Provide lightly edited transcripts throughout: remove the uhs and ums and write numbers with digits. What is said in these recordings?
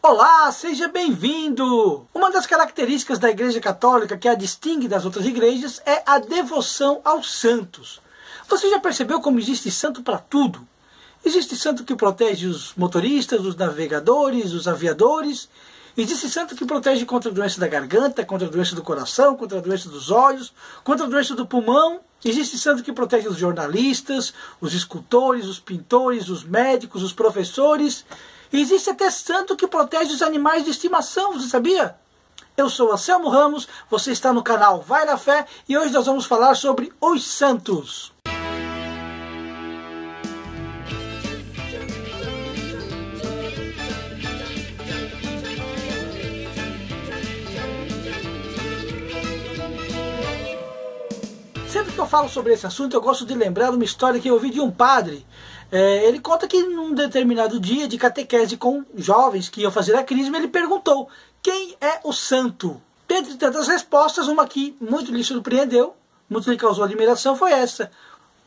Olá, seja bem-vindo! Uma das características da Igreja Católica que a distingue das outras igrejas é a devoção aos santos. Você já percebeu como existe santo para tudo? Existe santo que protege os motoristas, os navegadores, os aviadores. Existe santo que protege contra a doença da garganta, contra a doença do coração, contra a doença dos olhos, contra a doença do pulmão. Existe santo que protege os jornalistas, os escultores, os pintores, os médicos, os professores. Existe até santo que protege os animais de estimação, você sabia? Eu sou Anselmo Ramos, você está no canal Vai na Fé e hoje nós vamos falar sobre os santos. Sempre que eu falo sobre esse assunto, eu gosto de lembrar uma história que eu ouvi de um padre. Ele conta que num determinado dia de catequese com jovens que iam fazer a crisma, ele perguntou: quem é o santo? Dentre tantas respostas, uma que muito lhe surpreendeu, muito lhe causou admiração, foi essa.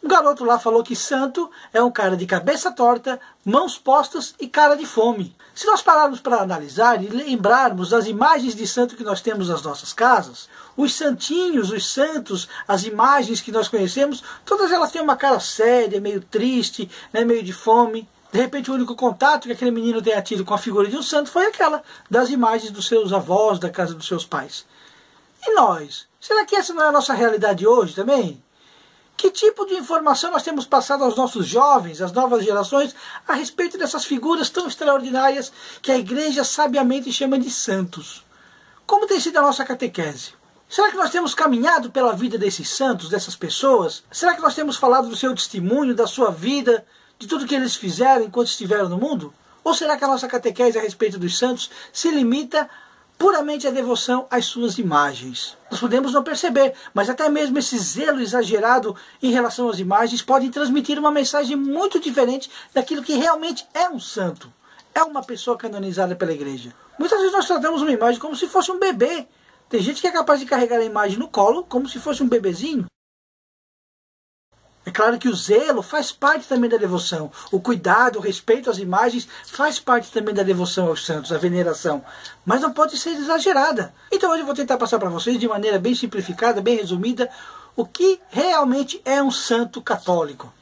Um garoto lá falou que santo é um cara de cabeça torta, mãos postas e cara de fome. Se nós pararmos para analisar e lembrarmos das imagens de santo que nós temos nas nossas casas, os santinhos, os santos, as imagens que nós conhecemos, todas elas têm uma cara séria, meio triste, né, meio de fome. De repente o único contato que aquele menino tenha tido com a figura de um santo foi aquela das imagens dos seus avós, da casa dos seus pais. E nós? Será que essa não é a nossa realidade hoje também? Que tipo de informação nós temos passado aos nossos jovens, às novas gerações, a respeito dessas figuras tão extraordinárias que a igreja sabiamente chama de santos? Como tem sido a nossa catequese? Será que nós temos caminhado pela vida desses santos, dessas pessoas? Será que nós temos falado do seu testemunho, da sua vida, de tudo que eles fizeram enquanto estiveram no mundo? Ou será que a nossa catequese a respeito dos santos se limita puramente à devoção às suas imagens? Nós podemos não perceber, mas até mesmo esse zelo exagerado em relação às imagens pode transmitir uma mensagem muito diferente daquilo que realmente é um santo. É uma pessoa canonizada pela igreja. Muitas vezes nós tratamos uma imagem como se fosse um bebê. Tem gente que é capaz de carregar a imagem no colo como se fosse um bebezinho. É claro que o zelo faz parte também da devoção. O cuidado, o respeito às imagens faz parte também da devoção aos santos, a veneração. Mas não pode ser exagerada. Então hoje eu vou tentar passar para vocês de maneira bem simplificada, bem resumida, o que realmente é um santo católico.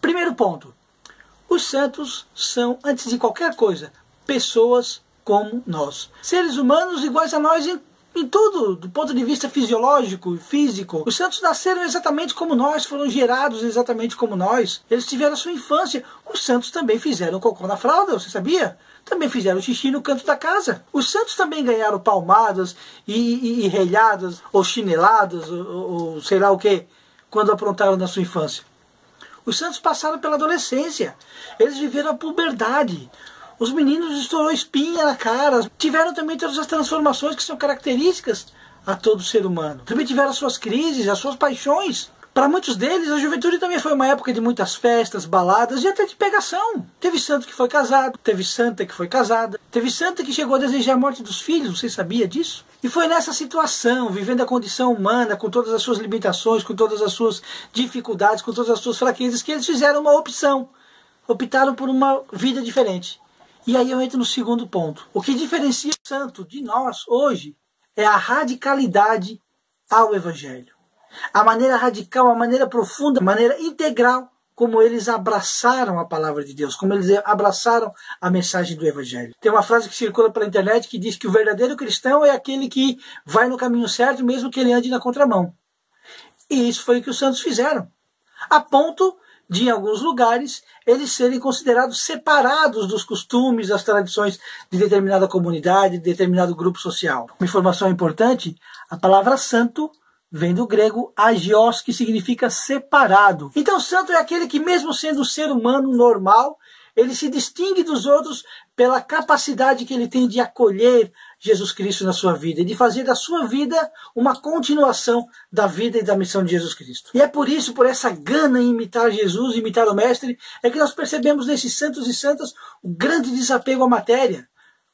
Primeiro ponto. Os santos são, antes de qualquer coisa, pessoas como nós. Seres humanos iguais a nós em tudo, do ponto de vista fisiológico e físico. Os santos nasceram exatamente como nós, foram gerados exatamente como nós. Eles tiveram a sua infância. Os santos também fizeram cocô na fralda, você sabia? Também fizeram xixi no canto da casa. Os santos também ganharam palmadas e relhadas, ou chineladas, ou sei lá o que, quando aprontaram na sua infância. Os santos passaram pela adolescência. Eles viveram a puberdade. Os meninos estourou espinha na cara, tiveram também todas as transformações que são características a todo ser humano. Também tiveram as suas crises, as suas paixões. Para muitos deles, a juventude também foi uma época de muitas festas, baladas e até de pegação. Teve santo que foi casado, teve santa que foi casada, teve santa que chegou a desejar a morte dos filhos, você sabia disso? E foi nessa situação, vivendo a condição humana, com todas as suas limitações, com todas as suas dificuldades, com todas as suas fraquezas, que eles fizeram uma opção. Optaram por uma vida diferente. E aí eu entro no segundo ponto. O que diferencia o santo de nós hoje é a radicalidade ao Evangelho. A maneira radical, a maneira profunda, a maneira integral como eles abraçaram a palavra de Deus, como eles abraçaram a mensagem do Evangelho. Tem uma frase que circula pela internet que diz que o verdadeiro cristão é aquele que vai no caminho certo mesmo que ele ande na contramão. E isso foi o que os santos fizeram. A ponto de, em alguns lugares, eles serem considerados separados dos costumes, das tradições de determinada comunidade, de determinado grupo social. Uma informação importante, a palavra santo vem do grego agios, que significa separado. Então santo é aquele que, mesmo sendo um ser humano normal, ele se distingue dos outros pela capacidade que ele tem de acolher Jesus Cristo na sua vida e de fazer da sua vida uma continuação da vida e da missão de Jesus Cristo. E é por isso, por essa gana em imitar Jesus, imitar o Mestre, é que nós percebemos nesses santos e santas o grande desapego à matéria.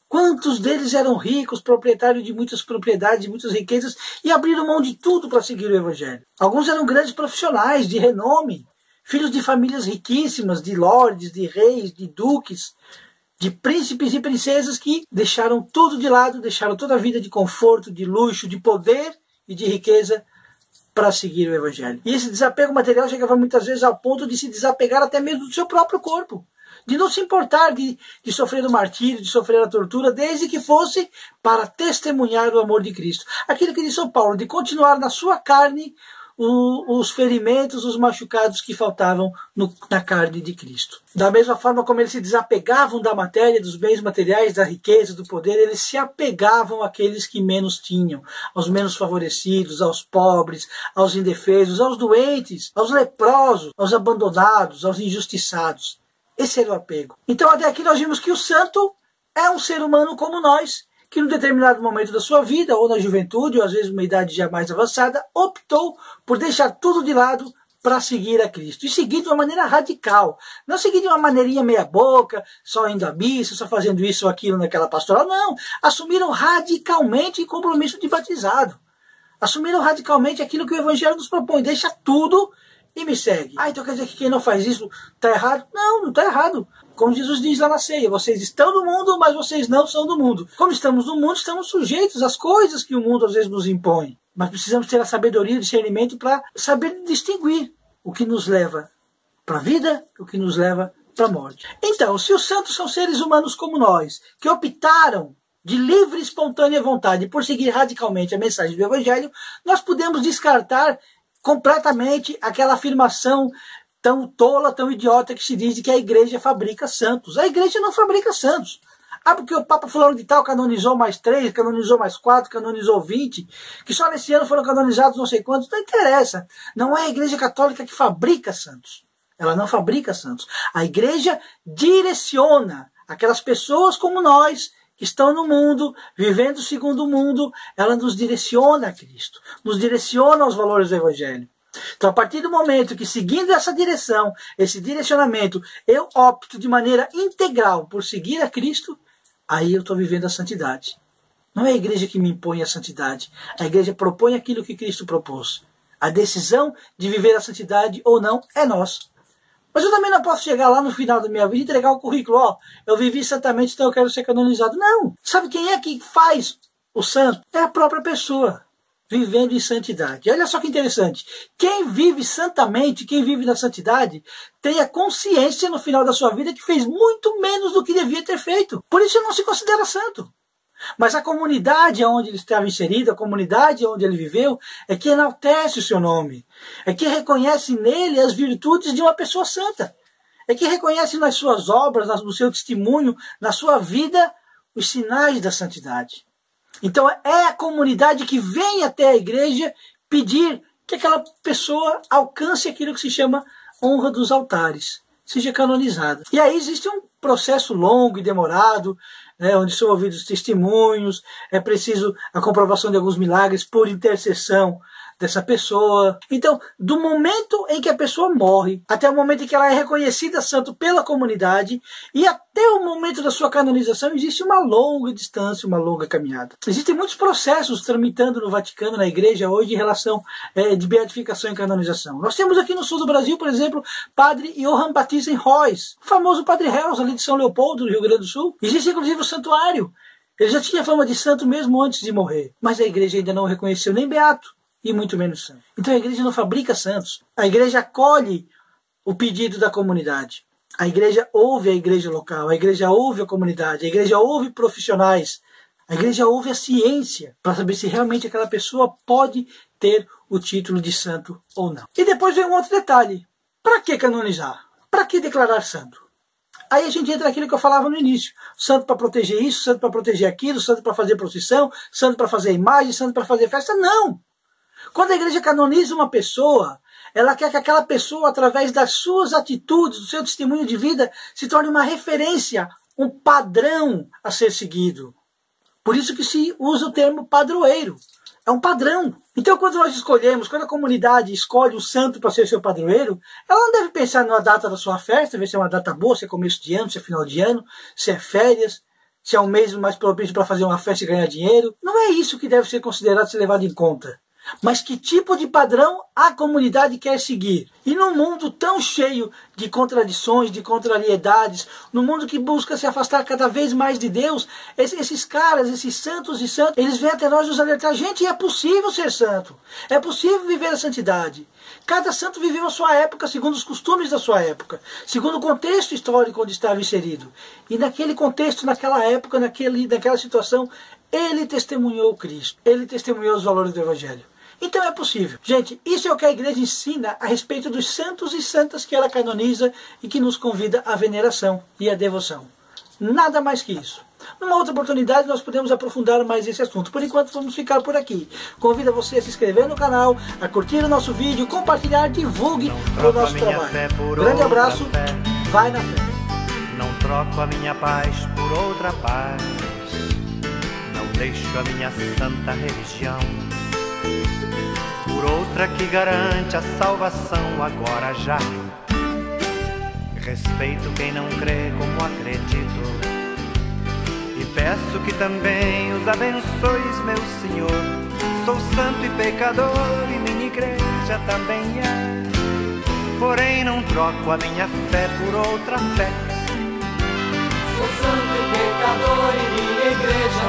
Quantos deles eram ricos, proprietários de muitas propriedades, de muitas riquezas, e abriram mão de tudo para seguir o Evangelho. Alguns eram grandes profissionais, de renome, filhos de famílias riquíssimas, de lordes, de reis, de duques, de príncipes e princesas que deixaram tudo de lado, deixaram toda a vida de conforto, de luxo, de poder e de riqueza para seguir o Evangelho. E esse desapego material chegava muitas vezes ao ponto de se desapegar até mesmo do seu próprio corpo, de não se importar de sofrer o martírio, de sofrer a tortura, desde que fosse para testemunhar o amor de Cristo. Aquilo que diz São Paulo, de continuar na sua carne os ferimentos, os machucados que faltavam na carne de Cristo. Da mesma forma como eles se desapegavam da matéria, dos bens materiais, da riqueza, do poder, eles se apegavam àqueles que menos tinham, aos menos favorecidos, aos pobres, aos indefesos, aos doentes, aos leprosos, aos abandonados, aos injustiçados. Esse era o apego. Então até aqui nós vimos que o santo é um ser humano como nós, que em determinado momento da sua vida, ou na juventude, ou às vezes numa idade já mais avançada, optou por deixar tudo de lado para seguir a Cristo. E seguir de uma maneira radical. Não seguir de uma maneirinha meia boca, só indo à missa, só fazendo isso ou aquilo naquela pastoral. Não. Assumiram radicalmente o compromisso de batizado. Assumiram radicalmente aquilo que o Evangelho nos propõe. Deixa tudo e me segue. Então quer dizer que quem não faz isso está errado? Não, não está errado. Como Jesus diz lá na ceia, vocês estão no mundo, mas vocês não são do mundo. Como estamos no mundo, estamos sujeitos às coisas que o mundo às vezes nos impõe. Mas precisamos ter a sabedoria e o discernimento para saber distinguir o que nos leva para a vida e o que nos leva para a morte. Então, se os santos são seres humanos como nós, que optaram de livre e espontânea vontade por seguir radicalmente a mensagem do Evangelho, nós podemos descartar completamente aquela afirmação tão tola, tão idiota que se diz de que a igreja fabrica santos. A igreja não fabrica santos. Porque o Papa fulano de tal canonizou mais 3, canonizou mais 4, canonizou 20, que só nesse ano foram canonizados não sei quantos, não interessa. Não é a igreja católica que fabrica santos. Ela não fabrica santos. A igreja direciona aquelas pessoas como nós, que estão no mundo, vivendo segundo o mundo, ela nos direciona a Cristo, nos direciona aos valores do Evangelho. Então, a partir do momento que, seguindo essa direção, esse direcionamento, eu opto de maneira integral por seguir a Cristo, aí eu estou vivendo a santidade. Não é a igreja que me impõe a santidade. A igreja propõe aquilo que Cristo propôs. A decisão de viver a santidade ou não é nossa. Mas eu também não posso chegar lá no final da minha vida e entregar o currículo. Eu vivi santamente, então eu quero ser canonizado. Não. Sabe quem é que faz o santo? É a própria pessoa, vivendo em santidade. Olha só que interessante. Quem vive santamente, quem vive na santidade, tem a consciência no final da sua vida que fez muito menos do que devia ter feito. Por isso ele não se considera santo. Mas a comunidade onde ele estava inserido, a comunidade onde ele viveu, é que enaltece o seu nome. É que reconhece nele as virtudes de uma pessoa santa. É que reconhece nas suas obras, no seu testemunho, na sua vida, os sinais da santidade. Então é a comunidade que vem até a igreja pedir que aquela pessoa alcance aquilo que se chama honra dos altares, seja canonizada. E aí existe um processo longo e demorado, onde são ouvidos testemunhos, é preciso a comprovação de alguns milagres por intercessão dessa pessoa. Então, do momento em que a pessoa morre, até o momento em que ela é reconhecida santo pela comunidade, e até o momento da sua canonização, existe uma longa distância, uma longa caminhada. Existem muitos processos tramitando no Vaticano, na igreja hoje, em relação de beatificação e canonização. Nós temos aqui no sul do Brasil, por exemplo, Padre Johann Baptista Reuss, o famoso Padre Reuss, ali de São Leopoldo, no Rio Grande do Sul. Existe inclusive o santuário. Ele já tinha fama de santo mesmo antes de morrer, mas a igreja ainda não o reconheceu nem beato, e muito menos santo. Então a igreja não fabrica santos. A igreja acolhe o pedido da comunidade. A igreja ouve a igreja local, a igreja ouve a comunidade, a igreja ouve profissionais, a igreja ouve a ciência para saber se realmente aquela pessoa pode ter o título de santo ou não. E depois vem um outro detalhe. Para que canonizar? Para que declarar santo? Aí a gente entra naquilo que eu falava no início. Santo para proteger isso, santo para proteger aquilo, santo para fazer procissão, santo para fazer imagem, santo para fazer festa. Não! Quando a igreja canoniza uma pessoa, ela quer que aquela pessoa, através das suas atitudes, do seu testemunho de vida, se torne uma referência, um padrão a ser seguido. Por isso que se usa o termo padroeiro. É um padrão. Então, quando nós escolhemos, quando a comunidade escolhe o santo para ser seu padroeiro, ela não deve pensar na data da sua festa, ver se é uma data boa, se é começo de ano, se é final de ano, se é férias, se é um mês mais propício para fazer uma festa e ganhar dinheiro. Não é isso que deve ser considerado, ser levado em conta. Mas que tipo de padrão a comunidade quer seguir? E num mundo tão cheio de contradições, de contrariedades, num mundo que busca se afastar cada vez mais de Deus, esses caras, esses santos e santas, eles vêm até nós nos alertar. Gente, é possível ser santo. É possível viver a santidade. Cada santo viveu a sua época segundo os costumes da sua época, segundo o contexto histórico onde estava inserido. E naquele contexto, naquela época, naquela situação, ele testemunhou Cristo. Ele testemunhou os valores do Evangelho. Então é possível. Gente, isso é o que a igreja ensina a respeito dos santos e santas que ela canoniza e que nos convida à veneração e à devoção. Nada mais que isso. Numa outra oportunidade nós podemos aprofundar mais esse assunto. Por enquanto vamos ficar por aqui. Convido você a se inscrever no canal, a curtir o nosso vídeo, compartilhar, divulgue o nosso trabalho. Grande abraço, vai na fé. Não troco a minha paz por outra paz. Não deixo a minha santa religião por outra que garante a salvação agora já. Respeito quem não crê como acredito e peço que também os abençoes, meu Senhor. Sou santo e pecador e minha igreja também é. Porém não troco a minha fé por outra fé. Sou santo e pecador e minha igreja